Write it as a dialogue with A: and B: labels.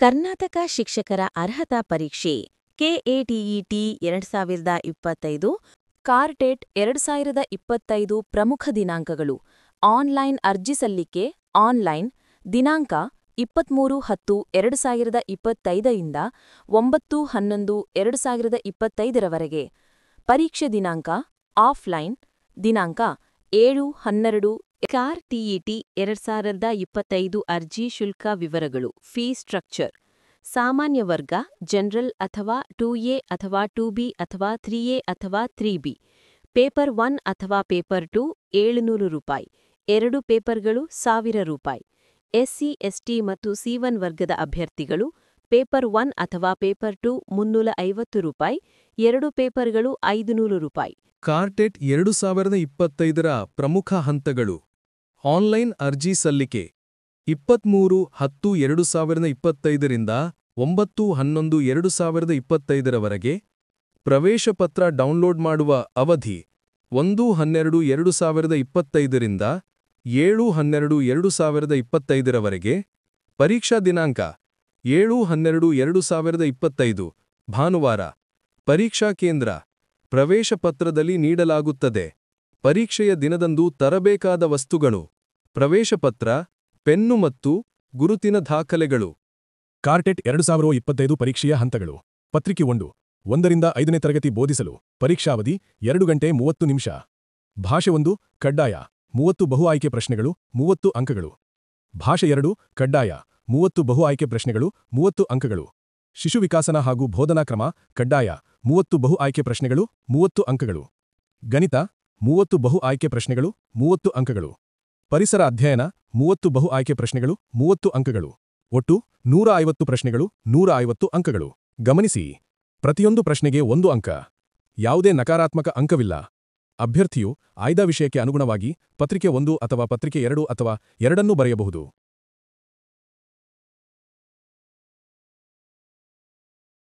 A: ಕರ್ನಾಟಕ ಶಿಕ್ಷಕರ ಅರ್ಹತಾ ಪರೀಕ್ಷೆ ಕೆಎಟಿಇಟಿ 2025 ಕಾರ್ಟೆಟ್ 2025 ಪ್ರಮುಖ ದಿನಾಂಕಗಳು ಆನ್ಲೈನ್ ಅರ್ಜಿ ಸಲ್ಲಿಕೆ ಆನ್ಲೈನ್ ದಿನಾಂಕ 23/10/2025 ರಿಂದ 9/11/2025 ರವರೆಗೆ ಪರೀಕ್ಷೆ ದಿನಾಂಕ ಆಫ್ಲೈನ್ ದಿನಾಂಕ 7/12 ಕಾರ್ಟಿಇಟಿ 2025 ಅರ್ಜಿ ಶುಲ್ಕ ವಿವರಗಳು ಫೀ ಸ್ಟ್ರಕ್ಚರ್ ಸಾಮಾನ್ಯ ವರ್ಗ ಜನರಲ್ ಅಥವಾ 2ಎ ಅಥವಾ 2ಬಿ ಅಥವಾ 3ಎ ಅಥವಾ 3ಬಿ ಪೇಪರ್ 1 ಅಥವಾ ಪೇಪರ್ 2 700 ರೂಪಾಯಿ 2 ಪೇಪರ್ಗಳು 1000 ರೂಪಾಯಿ ಎಸ್ಸಿ ಎಸ್ಟಿ ಮತ್ತು ಸಿ1 ವರ್ಗದ ಅಭ್ಯರ್ಥಿಗಳು ಪೇಪರ್ 1 ಅಥವಾ ಪೇಪರ್ 2 350 ರೂಪಾಯಿ 2 ಪೇಪರ್ಗಳು 500 ರೂಪಾಯಿ
B: ಕಾರ್ಟೆಟ್ 2025 ರ ಪ್ರಮುಖ ಹಂತಗಳು ಆನ್ಲೈನ್ ಅರ್ಜಿ ಸಲ್ಲಿಕೆ 23/10/2025 ರಿಂದ 9/11/2025 ರವರೆಗೆ ಪ್ರವೇಶ ಪತ್ರ ಡೌನ್ಲೋಡ್ ಮಾಡುವ ಅವಧಿ 1/12/2025 ರಿಂದ 7/12/2025 ರವರೆಗೆ ಪರೀಕ್ಷಾ ದಿನಾಂಕ 7/12/2025 ಭಾನುವಾರ ಪರೀಕ್ಷಾ ಕೇಂದ್ರ ಪ್ರವೇಶ ಪತ್ರದಲ್ಲಿ ನೀಡಲಾಗುತ್ತದೆ ಪರೀಕ್ಷೆಯ ದಿನದಂದು ತರಬೇಕಾದ ವಸ್ತುಗಳು ಪ್ರವೇಶ ಪತ್ರ ಪೆನ್ನು ಮತ್ತು ಗುರುತಿನ ದಾಖಲೆಗಳು
C: ಕಾರ್ಟೆಟ್ 2025 ಪರೀಕ್ಷೆಯ ಹಂತಗಳು ಪತ್ರಿಕೆ 1 1ರಿಂದ 5ನೇ ತರಗತಿ ಬೋಧಿಸಲು ಪರೀಕ್ಷಾವಧಿ 2 ಗಂಟೆ 30 ನಿಮಿಷ ಭಾಷೆ 1 ಕಡ್ಡಾಯ 30 ಬಹು ಆಯ್ಕೆ ಪ್ರಶ್ನೆಗಳು 30 ಅಂಕಗಳು ಭಾಷೆ 2 ಕಡ್ಡಾಯ 30 ಬಹು ಆಯ್ಕೆ ಪ್ರಶ್ನೆಗಳು 30 ಅಂಕಗಳು ಶಿಶು ವಿಕಾಸನ ಹಾಗೂ ಬೋಧನಾ ಕ್ರಮ ಕಡ್ಡಾಯ 30 ಬಹು ಆಯ್ಕೆ ಪ್ರಶ್ನೆಗಳು 30 ಅಂಕಗಳು ಗಣಿತ 30 ಬಹು ಆಯ್ಕೆ ಪ್ರಶ್ನೆಗಳು 30 ಅಂಕಗಳು ಪರಿಸರ ಅಧ್ಯಯನ 30 ಬಹು ಆಯ್ಕೆ ಪ್ರಶ್ನೆಗಳು 30 ಅಂಕಗಳು ಒಟ್ಟು 150 ಪ್ರಶ್ನೆಗಳು 150 ಅಂಕಗಳು ಗಮನಿಸಿ ಪ್ರತಿಯೊಂದು ಪ್ರಶ್ನೆಗೆ 1 ಅಂಕ ಯಾವುದೇ ನಕಾರಾತ್ಮಕ ಅಂಕವಿಲ್ಲ ಅಭ್ಯರ್ಥಿಯು ಆಯ್ದ ವಿಷಯಕ್ಕೆ ಅನುಗುಣವಾಗಿ ಪತ್ರಿಕೆ 1 ಅಥವಾ ಪತ್ರಿಕೆ 2 ಅಥವಾ ಎರಡನ್ನೂ ಬರೆಯಬಹುದು